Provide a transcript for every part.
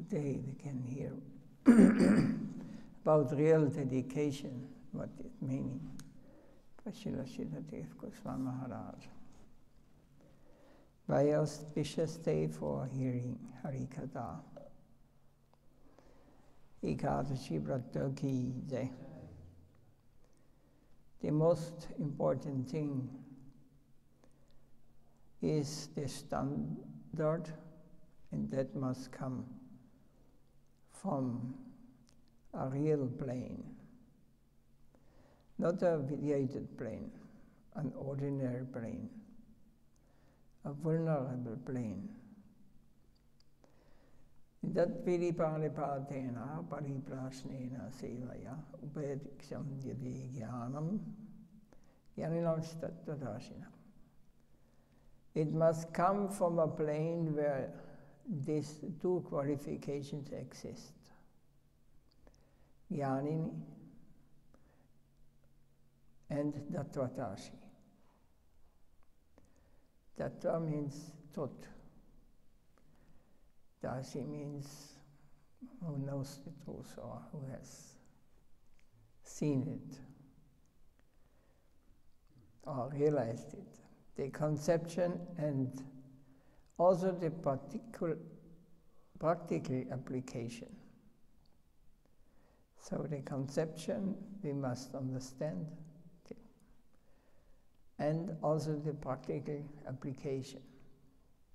Today we can hear about real dedication, what it meaning. Srila Goswami Maharaj. By auspicious day for hearing Harikatha. Ekadashi Vrata ki jai. The most important thing is the standard, and that must come from a real plane, not a mediated plane, an ordinary plane, a vulnerable plane. Dat viriparipatena pariprasnena sevaya upediksham yadi jnanam jnaninam tattvadashina. It must come from a plane where these two qualifications exist. Jnanini and Tattvatashi. Tattva means truth. Dashi means who knows the truth or who has seen it or realized it. The conception and also the practical application. So the conception we must understand, and also the practical application,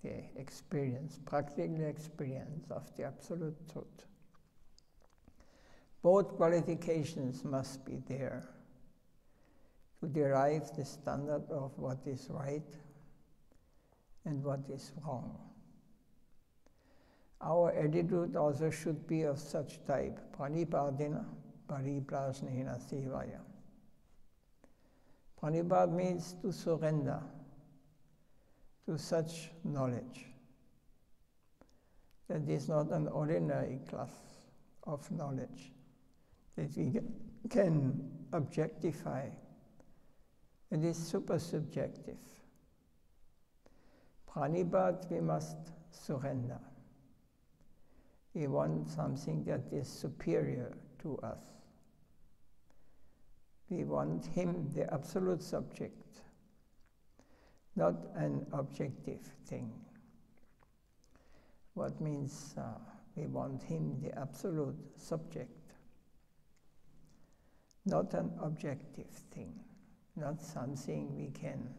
the experience, practical experience of the absolute truth. Both qualifications must be there to derive the standard of what is right and what is wrong. Our attitude also should be of such type, pranipadena pariprasnena sevaya. Pranipad means to surrender to such knowledge. That is not an ordinary class of knowledge that we can objectify. It is super subjective. Pranipad, we must surrender. We want something that is superior to us. We want him, the absolute subject, not an objective thing. What means we want him, the absolute subject, not an objective thing, not something we can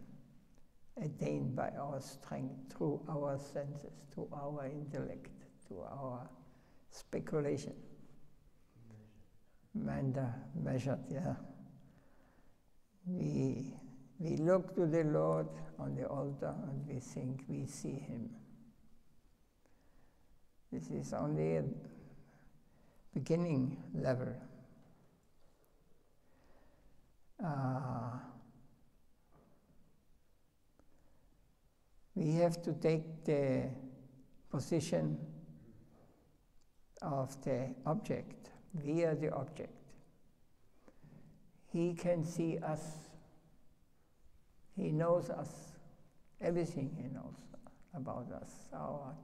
attain by our strength, through our senses, through our intellect, to our speculation. Measured, yeah. We look to the Lord on the altar and we think we see him. This is only a beginning level. We have to take the position of the object. We are the object. He can see us. He knows us. Everything he knows about us. Our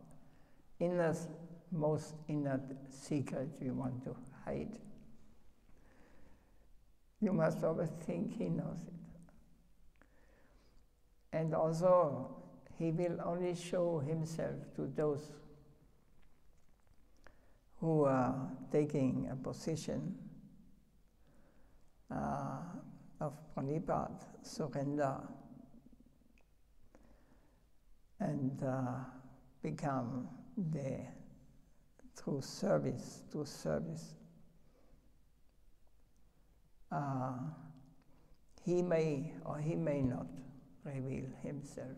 most inner secret we want to hide. You must always think he knows it. And also, he will only show himself to those who are taking a position of pranipad, surrender, and become the through service to service. He may or he may not reveal himself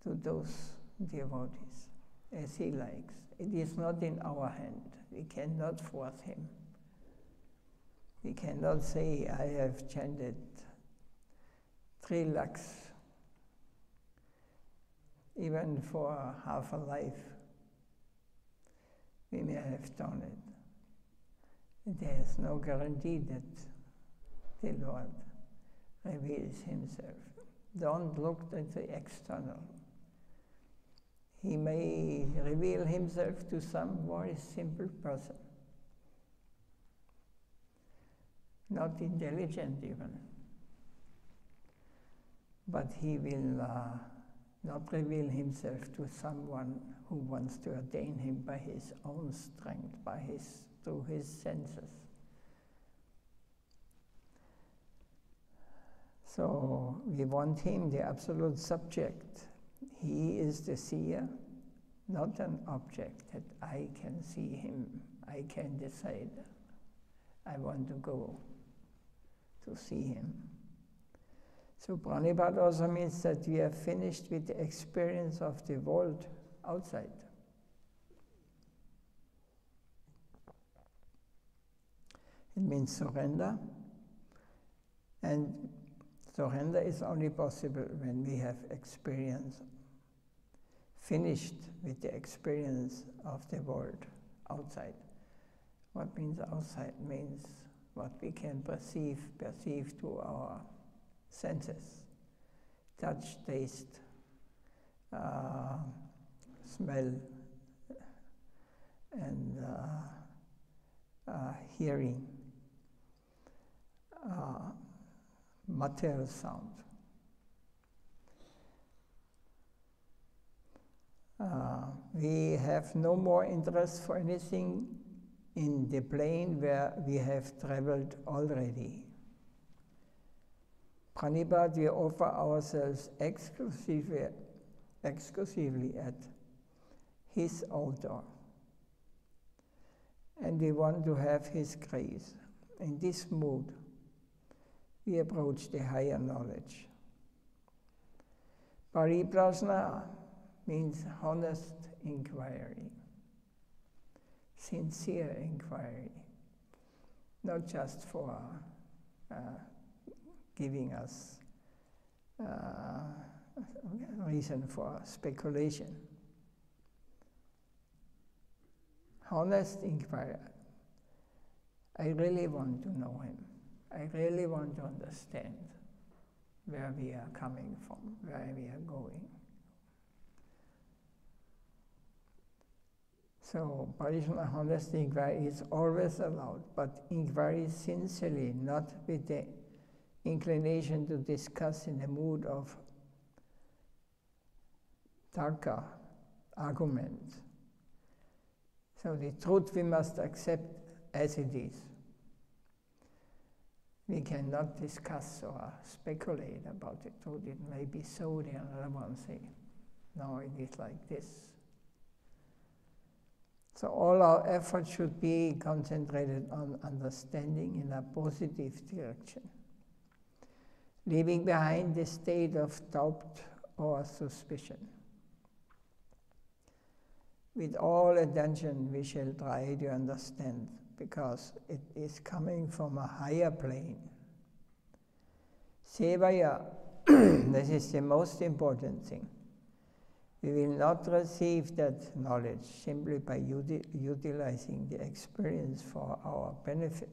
to those devotees as he likes. It is not in our hand. We cannot force him. We cannot say, I have chanted 3 lakhs, even for half a life. We may have done it. There is no guarantee that the Lord reveals himself. Don't look at the external. He may reveal himself to some very simple person, not intelligent even, but he will not reveal himself to someone who wants to attain him by his own strength, through his senses. So we want him, the absolute subject. He is the seer, not an object that I can see him, I can decide. I want to go to see him. So Pranibhat also means that we are finished with the experience of the world outside. It means surrender, and surrender is only possible when we have experience, finished with the experience of the world outside. What means outside? Means what we can perceive to our senses. Touch, taste, smell, and hearing, material sound. We have no more interest for anything in the plane where we have traveled already. Pranibhat, we offer ourselves exclusively at his altar. And we want to have his grace. In this mood, we approach the higher knowledge. Pariprasna means honest inquiry, sincere inquiry, not just for giving us reason for speculation. Honest inquiry. I really want to know him. I really want to understand where we are coming from, where we are going. So, Parishna honest inquiry is always allowed, but inquiry sincerely, not with the inclination to discuss in the mood of tarka, argument. So the truth we must accept as it is. We cannot discuss or speculate about the truth. It may be so, the other one say, no, it is like this. So all our efforts should be concentrated on understanding in a positive direction, leaving behind the state of doubt or suspicion. With all attention, we shall try to understand, because it is coming from a higher plane. Sevaya, this is the most important thing. We will not receive that knowledge simply by utilizing the experience for our benefit.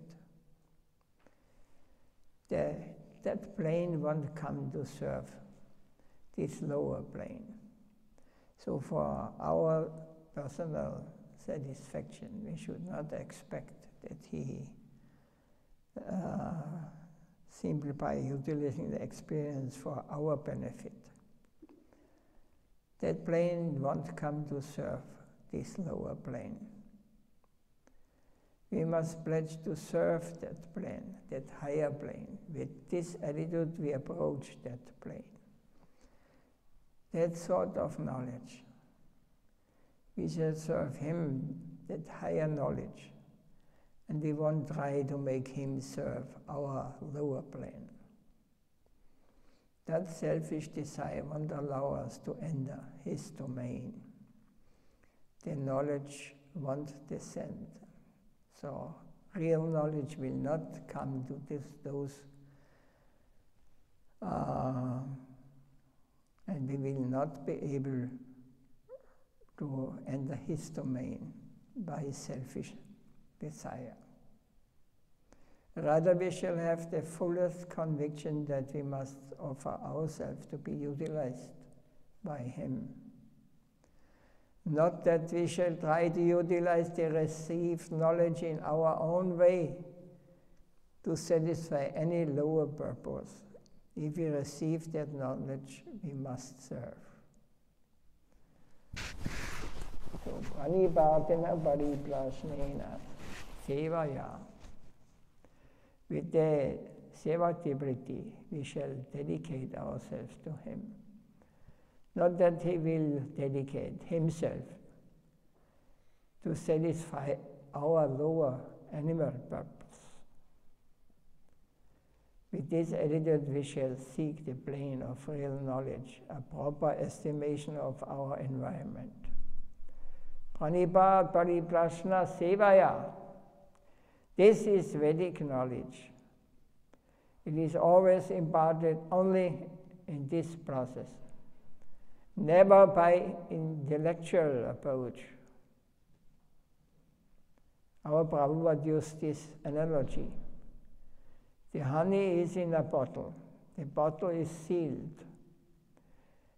That plane won't come to serve this lower plane. So for our personal satisfaction, we should not expect that he, simply by utilizing the experience for our benefit, that plane won't come to serve this lower plane. We must pledge to serve that plane, that higher plane. With this attitude, we approach that plane. That sort of knowledge. We shall serve him, that higher knowledge, and we won't try to make him serve our lower plane. That selfish desire won't allow us to enter his domain. The knowledge won't descend. So real knowledge will not come to those, and we will not be able to enter his domain by selfish desire. Rather, we shall have the fullest conviction that we must offer ourselves to be utilized by him. Not that we shall try to utilize the received knowledge in our own way to satisfy any lower purpose. If we receive that knowledge, we must serve. So, pranipatena pariprasnena sevaya. With the sevaktivity, we shall dedicate ourselves to him. Not that he will dedicate himself to satisfy our lower animal purpose. With this attitude, we shall seek the plane of real knowledge, a proper estimation of our environment. Pranipat pariprasna sevaya. This is Vedic knowledge. It is always imparted only in this process, never by intellectual approach. Our Prabhupada used this analogy. The honey is in a bottle. The bottle is sealed.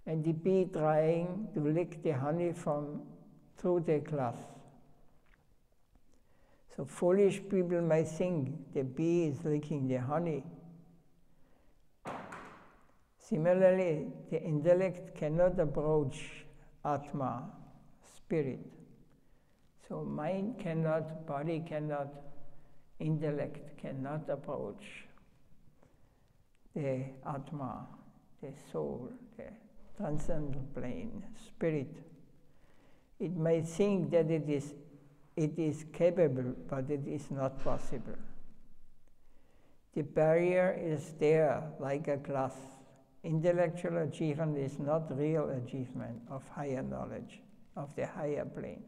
And the bee trying to lick the honey through the glass. So foolish people may think the bee is licking the honey. Similarly, the intellect cannot approach Atma, spirit. So mind cannot, body cannot, intellect cannot approach the Atma, the soul, the transcendental plane, spirit. It may think that it is capable, but it is not possible. The barrier is there like a glass. Intellectual achievement is not real achievement of higher knowledge, of the higher plane.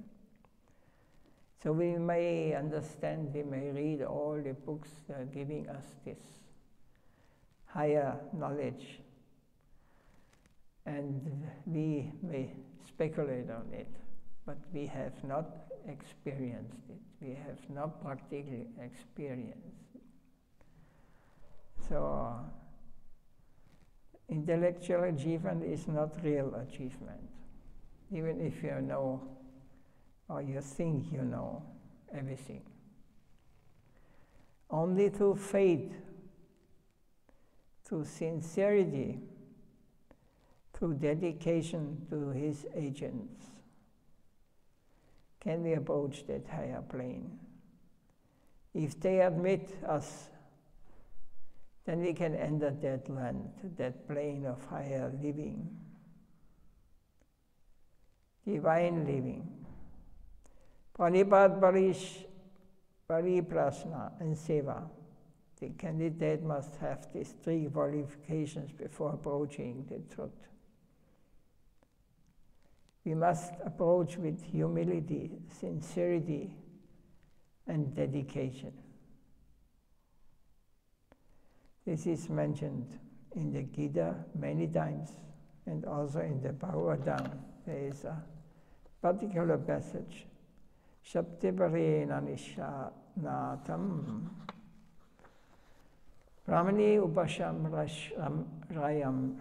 So we may understand, we may read all the books that are giving us this higher knowledge, and we may speculate on it, but we have not experienced it. We have not practically experienced it. So intellectual achievement is not real achievement, even if you know or you think you know everything. Only through faith, through sincerity, through dedication to his agents, can we approach that higher plane. If they admit us, then we can enter that land, that plane of higher living, divine living. Pranipat pariprasna and seva. The candidate must have these three qualifications before approaching the truth. We must approach with humility, sincerity, and dedication. This is mentioned in the Gita many times, and also in the Bhagavatam. There is a particular passage. Shaptiparena nishanatam Brahmani upasham rayam.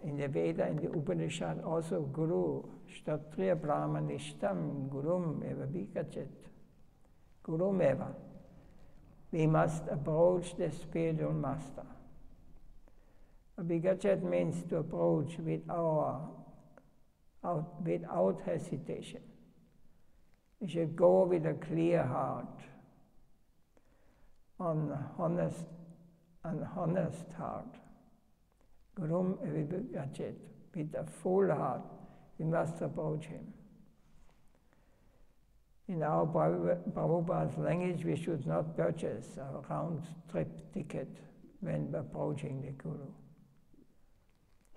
In the Veda, in the Upanishad, also Guru, Shtatriya Brahmanishtam, Gurum eva vikachet. Gurum eva. We must approach the spiritual master. Vikachet means to approach without hesitation. We should go with a clear heart, an honest heart. Gurum evibucachet, with a full heart, we must approach him. In our Prabhupada's language, we should not purchase a round-trip ticket when approaching the Guru.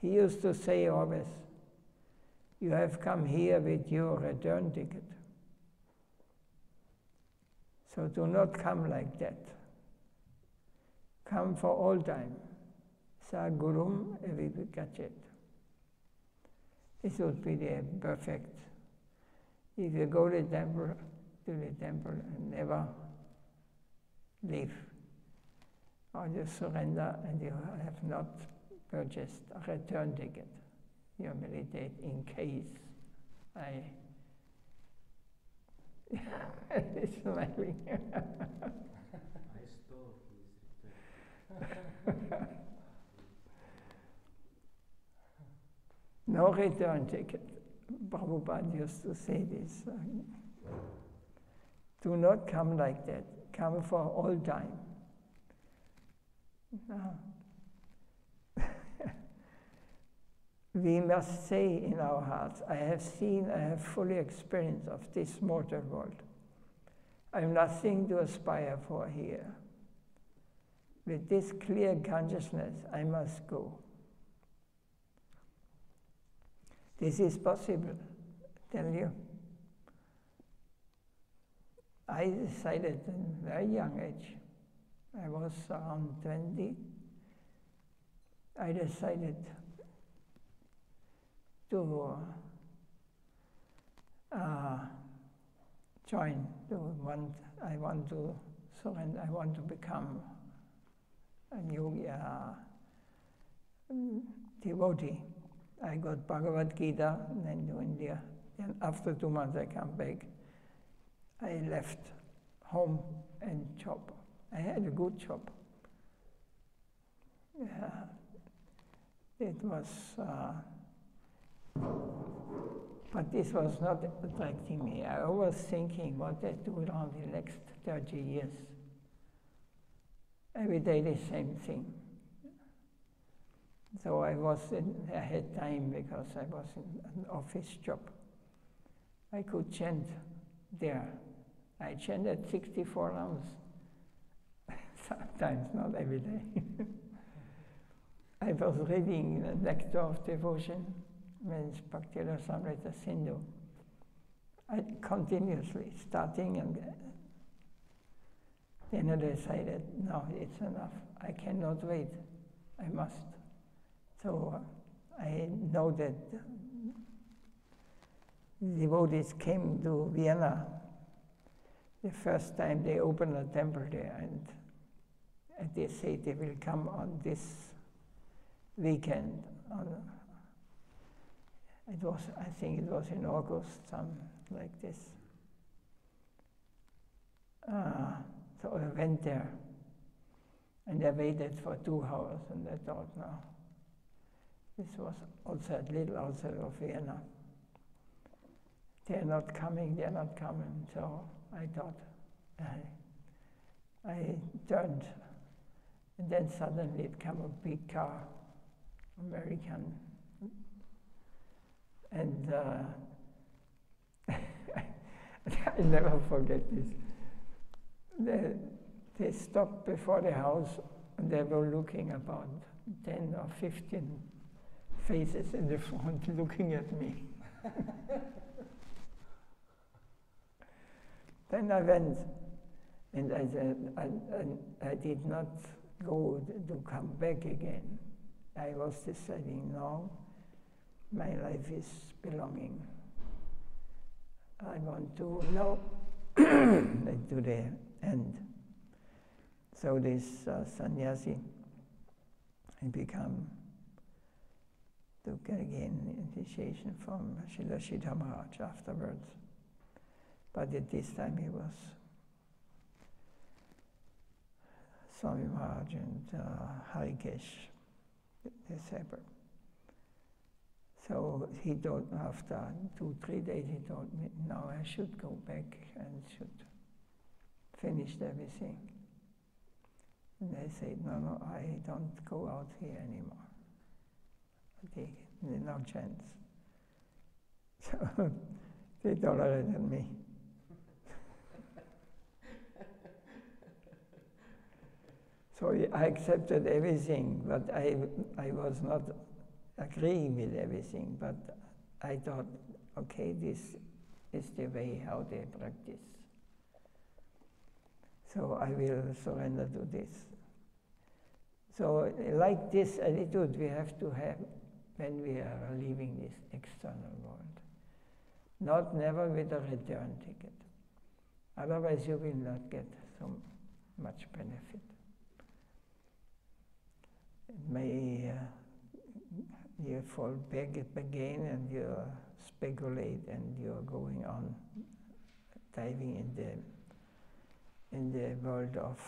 He used to say always, you have come here with your return ticket. So do not come like that. Come for all time. Sa gurum evibucachet. This would be the perfect. If you go to the temple and never leave, or you surrender and you have not purchased a return ticket, you meditate in case I He's smiling. I stole his return. No return ticket. Prabhupada used to say this. Do not come like that. Come for all time. No. We must say in our hearts, I have seen, I have fully experienced of this mortal world. I have nothing to aspire for here. With this clear consciousness, I must go. This is possible, I tell you. I decided at a very young age, I was around 20, I decided to join, I want to surrender, I want to become a yogi, devotee. I got Bhagavad Gita and then to India. And after 2 months I come back. I left home and job. I had a good job. Yeah. It was, but this was not attracting me. I was thinking what I do around the next 30 years. Every day the same thing. So I had time because I was in an office job. I could chant there. I chanted 64 rounds. Sometimes, not every day. I was reading the Nectar of Devotion, means Bhakti Rasamrita Sindhu. I continuously, starting and then I decided, no, it's enough. I cannot wait. I must. So I know that devotees came to Vienna the first time they opened a temple there, and they say they will come on this weekend. It was, I think it was in August, something like this. So I went there, and I waited for 2 hours, and I thought, no. This was also a little outside of Vienna. They're not coming. So I thought, I turned, and then suddenly it came a big car, American, and I'll never forget this. They stopped before the house, and they were looking about 10 or 15 faces in the front looking at me. Then I went, and I said, I did not go to come back again. I was deciding, no, my life is belonging. I want to know to the end. So this sannyasi, I become to get again initiation from Srila Maharaj afterwards. But at this time he was Swami Maharaj and Harikesh, the disciple. So he told, after 2-3 days, he told me, now I should go back and should finish everything. And I said, no, I don't go out here anymore. No chance. So they tolerated me. So I accepted everything, but I was not agreeing with everything, but I thought, okay, this is the way how they practice. So I will surrender to this. So like this attitude we have to have when we are leaving this external world. Never with a return ticket. Otherwise you will not get so much benefit. It may you fall back again and you speculate and you're going on diving in the world of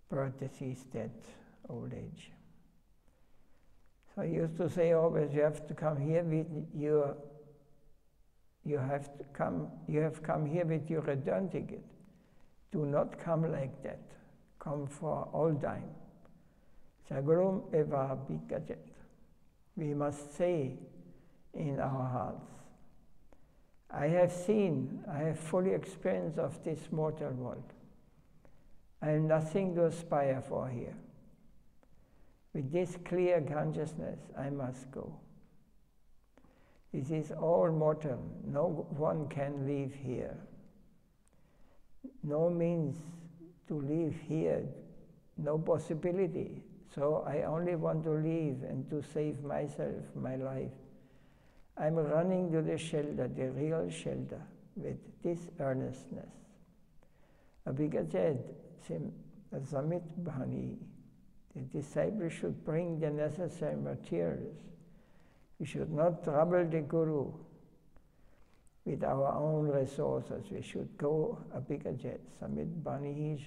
birth, disease, death, old age. So I used to say always, you have to come here with you have come here with your return ticket. Do not come like that. Come for all time. Sagarum eva bikajet. We must say in our hearts, I have fully experienced of this mortal world. I have nothing to aspire for here. With this clear consciousness, I must go. This is all mortal. No one can live here. No means to live here, no possibility. So I only want to live and to save myself, my life. I'm running to the shelter, the real shelter, with this earnestness. Abhika said, Samit Bhani, the disciple should bring the necessary materials. We should not trouble the Guru with our own resources. We should go Abhika said, Samit Bhani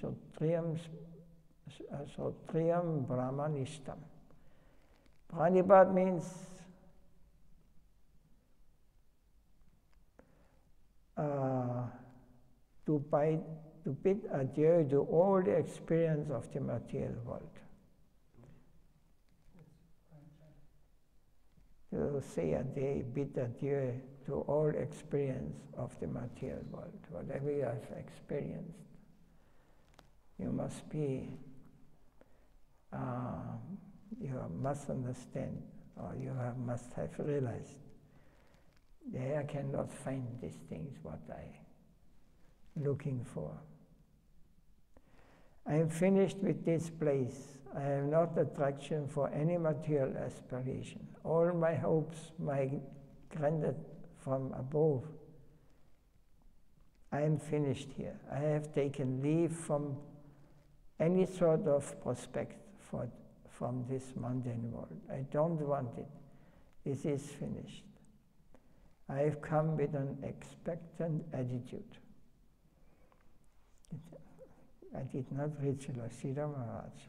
Sotriyam Brahmanishtam. Pranipad means to bid adieu to all the experience of the material world. To say bid adieu to all experience of the material world. Whatever you have experienced, you must be, you must understand, or you must have realized, there I cannot find these things what I'm looking for. I am finished with this place. I have not attraction for any material aspiration. All my hopes, granted from above, I am finished here. I have taken leave from any sort of prospect from this mundane world. I don't want it. This is finished. I have come with an expectant attitude. I did not reach Srila Maharaj.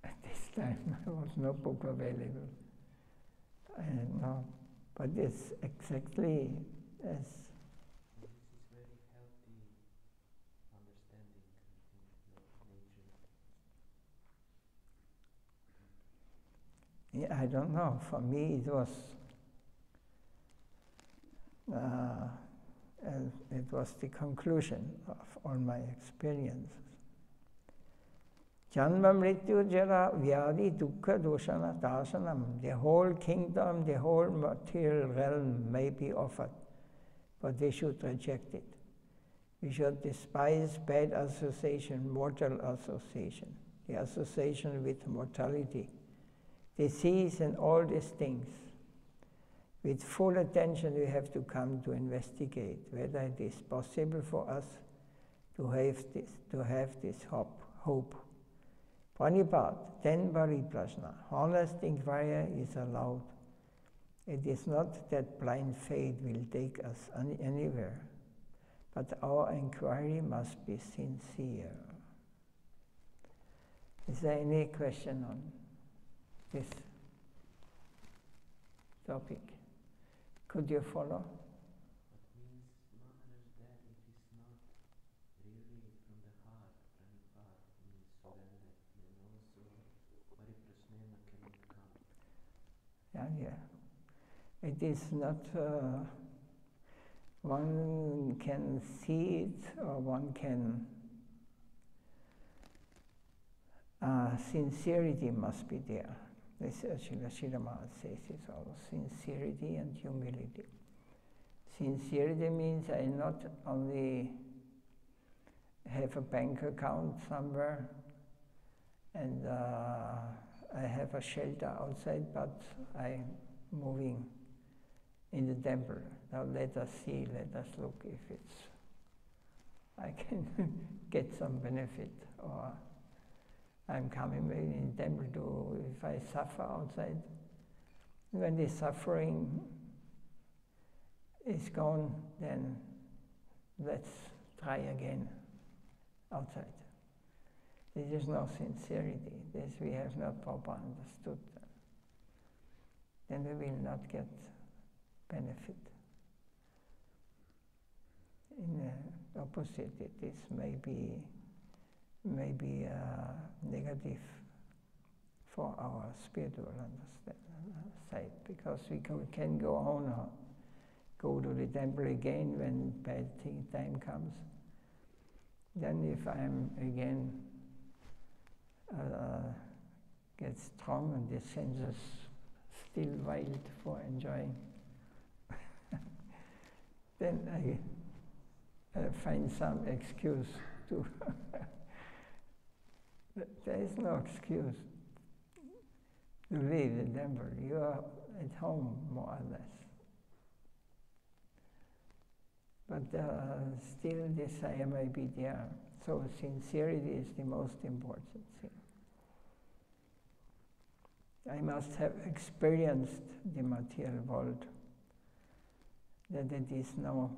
At this time, there was no book available. No, but it's exactly as. This is very healthy understanding of nature. Yeah, I don't know. For me, it was the conclusion of all my experiences. Janma mrityu jara vyadi dukkha doshana dasanam. The whole kingdom, the whole material realm may be offered, but we should reject it. We should despise bad association, mortal association, the association with mortality, disease and all these things. With full attention we have to come to investigate whether it is possible for us to have this hope. Pranipad, then Pariprajna. Honest inquiry is allowed. It is not that blind faith will take us anywhere, but our inquiry must be sincere. Is there any question on this topic? Could you follow? What means, Maharaj, that it is not really from the heart, Pranipad means surrender, then also Pariprasnena cannot come. Yeah. It is not, one can see it, or one can, sincerity must be there. This Srila Maharaj says it's all sincerity and humility. Sincerity means I not only have a bank account somewhere and I have a shelter outside, but I'm moving in the temple. Now let us see, let us look if I can get some benefit, or I'm coming in the temple to, if I suffer outside, When the suffering is gone, then let's try again outside. This is no sincerity. This we have not properly understood. Then we will not get benefit. In the opposite, it is maybe negative for our spiritual side, because we can go on, go to the temple again when bad time comes. Then if I'm again get strong and the senses still wild for enjoying, then I find some excuse to. There is no excuse to leave the temple. You are at home, more or less. But still desire may be there. So sincerity is the most important thing. I must have experienced the material world, that it is no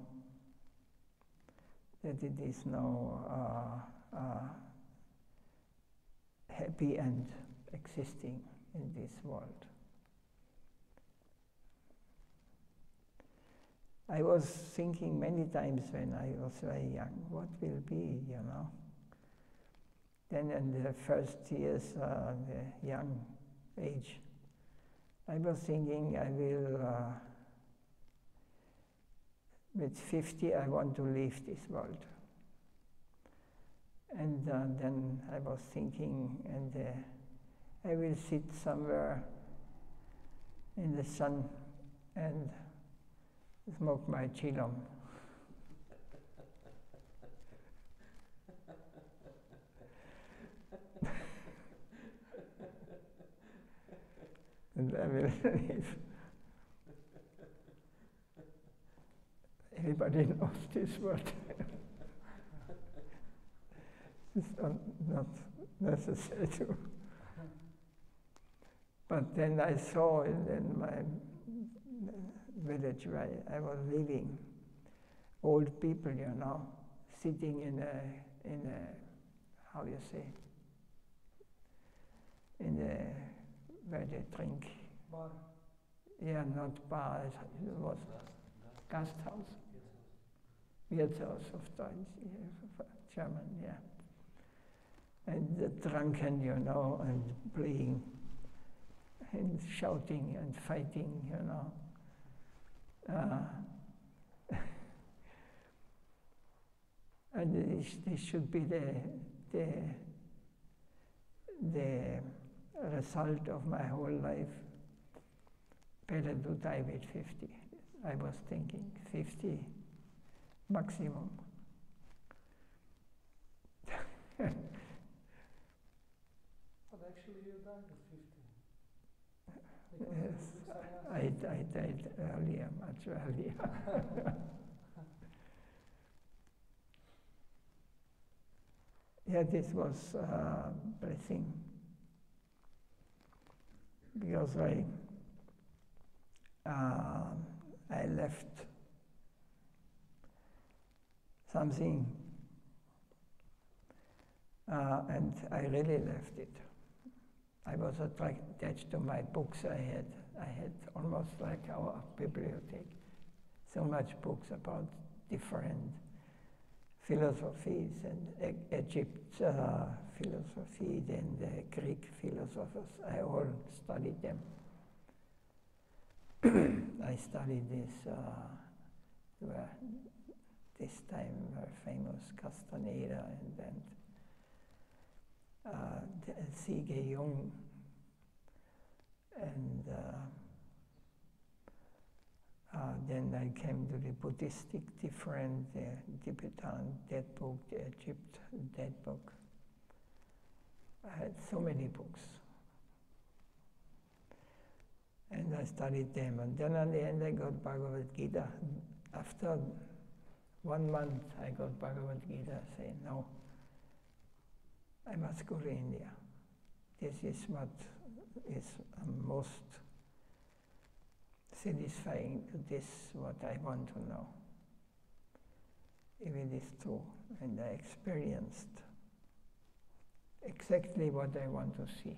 happy end existing in this world. I was thinking many times when I was very young, what will be, you know? Then in the first years, the young age, I was thinking I will, with 50, I want to leave this world. And then I was thinking, and I will sit somewhere in the sun and smoke my chillum. And I will leave. Everybody knows this word. It's not necessary to. But then I saw in my village where I was living, old people, you know, sitting in a how do you say, where they drink. Bar. Yeah, not bar, it was Gasthaus. Wirtshaus of Deutsch, German, yeah. And the drunken, you know, and playing, and shouting and fighting, you know. And this should be the result of my whole life. Better to die with 50. I was thinking 50 maximum. But actually you died at 50. Yes, I died earlier, much earlier. Yeah, this was a blessing, because I left something, and I really left it. I was attached to my books. I had almost like our bibliothèque, so much books about different philosophies, and Egypt philosophy, then the Greek philosophers. I all studied them. I studied this time were famous Castaneda, and then C.G. Jung, and then I came to the Buddhistic different, Tibetan, that book, the Egypt, that book. I had so many books. And I studied them, and then at the end I got Bhagavad Gita. After 1 month I got Bhagavad Gita, saying, no, I must go to India. This is what is most satisfying to this, what I want to know. If it is true, and I experienced exactly what I want to see,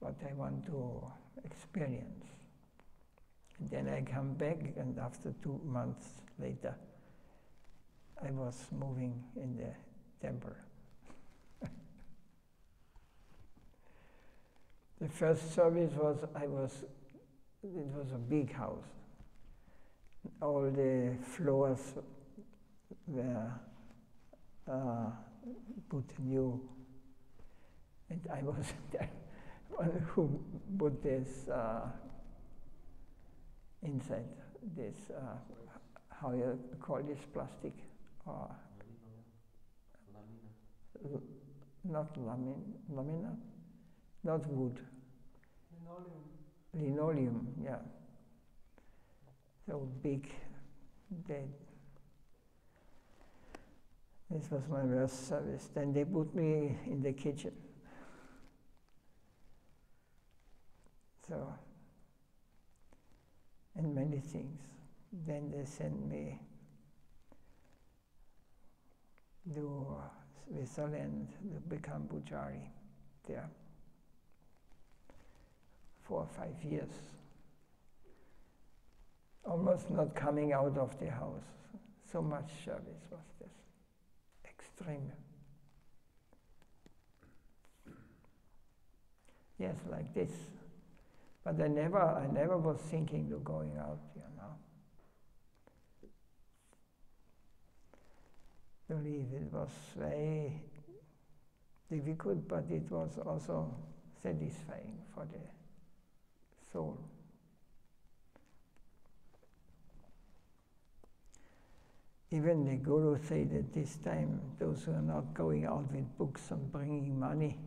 what I want to experience. And then I come back, and after 2 months later, I was moving in the temple. The first service was, it was a big house. All the floors were put new, and I was the one who put this inside this, how you call this, plastic? Not lamina, not wood. Linoleum, yeah. So big. This was my first service. Then they put me in the kitchen. So, and many things. Then they sent me to Switzerland to become Pujari there. 4 or 5 years. Almost not coming out of the house. So much service was this. Extreme. Yes, like this. But I never was thinking of going out, Believe it was very difficult, but it was also satisfying for the soul. Even the Guru said at this time, those who are not going out with books and bringing money,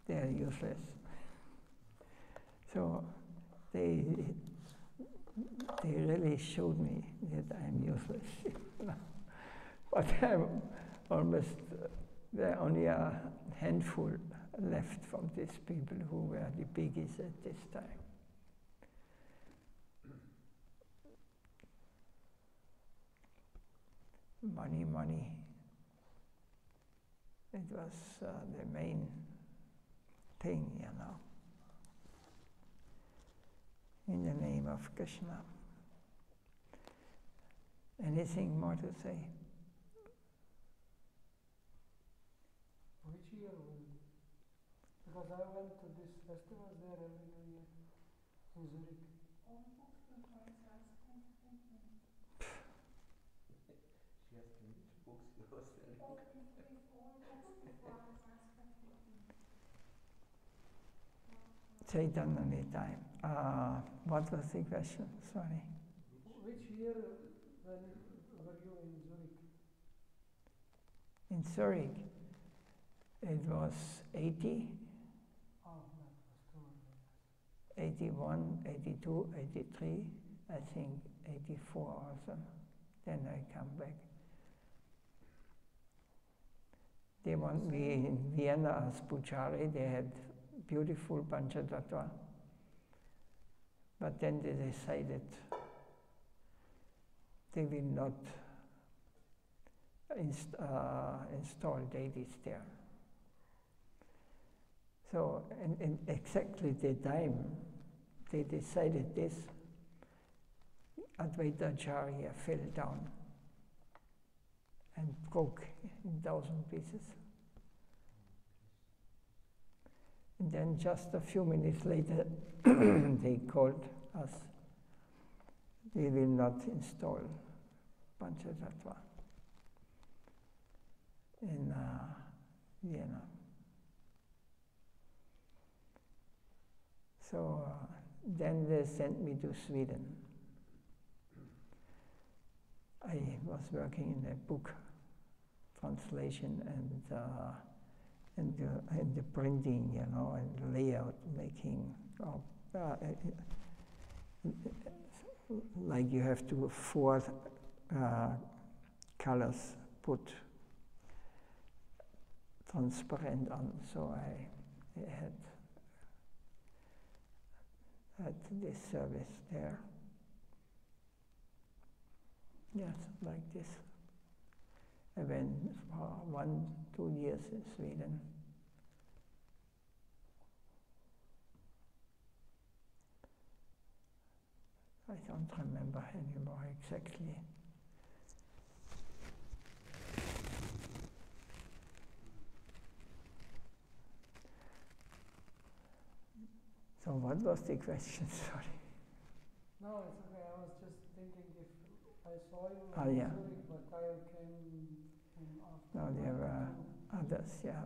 they are useless. So they really showed me that I am useless. But I'm almost, there are only a handful left from these people who were the biggies at this time. Money. It was the main thing, in the name of Krishna. Anything more to say? Which year was it? Because I went to this festival there every year in Zurich. She asked me which books you were selling. Chaitanya time. What was the question? Sorry. Which year were you in Zurich? In Zurich, it was 80, Oh, that was too early. 81, 82, 83, I think 84 also. Then I come back. They want me in Vienna as Pujari. They had beautiful Panchatattva. But then they decided they will not install deities there. So, in exactly the time they decided this, Advaita Acharya fell down and broke in 1,000 pieces. And then just a few minutes later, they called us. They will not install Panchatattva in Vienna. So then they sent me to Sweden. I was working in a book translation and the printing, and layout, making. Like you have to 4 colors put transparent on. So I had at this service there. Yes, like this. I went for 1-2 years in Sweden. I don't remember anymore exactly. So what was the question? Sorry. No, it's okay. I was just thinking if I saw you Oh, in yeah. Zurich, but I came after. No, there were too. others, yeah.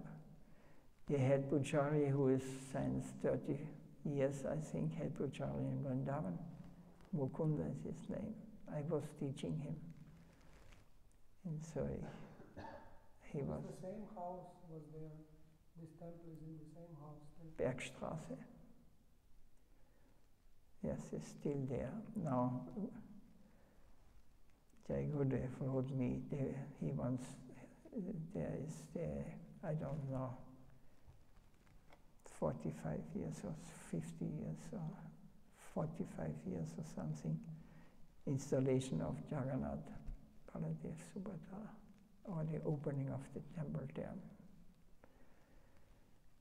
The head Pujari, who is since 30 years, I think, head Pujari in Vrindavan. Mukunda is his name. I was teaching him in Zurich. He was The same house was there. This temple is in the same house. Bergstraße. Yes, it's still there. Now, Jai Gurudev wrote me, he wants, there is, I don't know, 45 years or 50 years or 45 years or something, installation of Jagannath, Baladev Subhadra, or the opening of the temple there.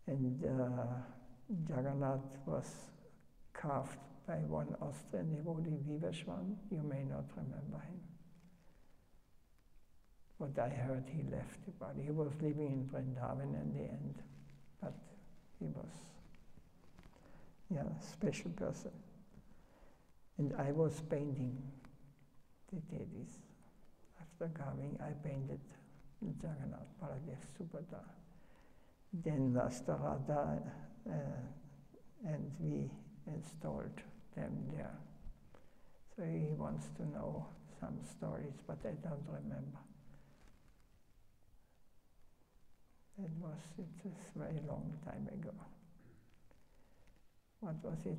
And Jagannath was carved by one Austrian devotee, Vivashwan. You may not remember him. But I heard he left the body. He was living in Vrindavan in the end, but he was, a special person. And I was painting the deities. After carving, I painted Jagannath, Baladev, Subhadra. Then Master Radha, and we installed them there. So he wants to know some stories, but I don't remember. It was a very long time ago. What was it?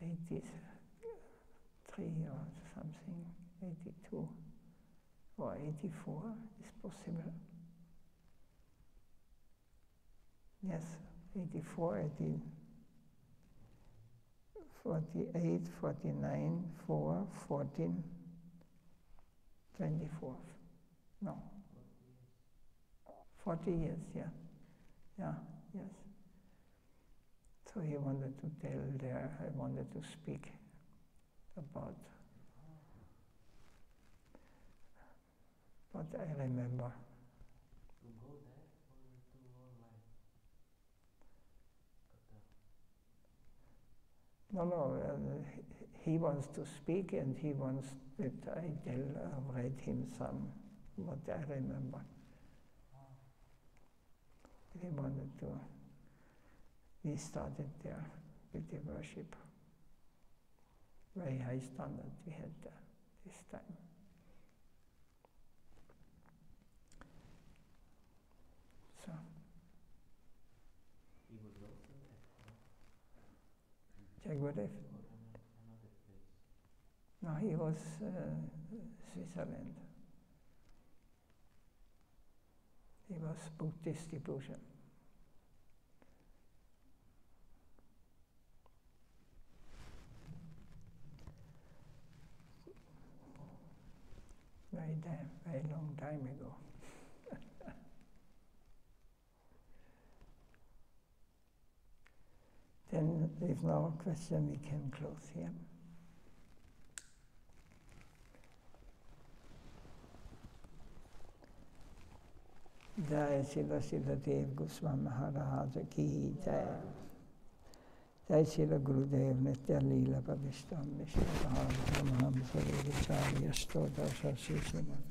83 or something, 82 or 84 is possible. Yes, 84, 80, 48, 49, 4, 14, 24. No. 40 years, yeah. Yeah, yes. So he wanted to tell there, I wanted to speak about what I remember. To go there or to online? No, he wants to speak and he wants that I read him some, what I remember. He wanted to, we started there with the worship. Very high standard we had this time. So. He was also at Jaguarev? another place. No, he was Switzerland. He was Buddhist devotion. Very long time ago. Then, if no question, we can close here. Jai Srila Sriladev Goswami Maharaj ki Jai. Jai Srila Gurudev Nitya Leela Pavishtam Vishnu Maham Sarvacharya Stoda Sri Srimad.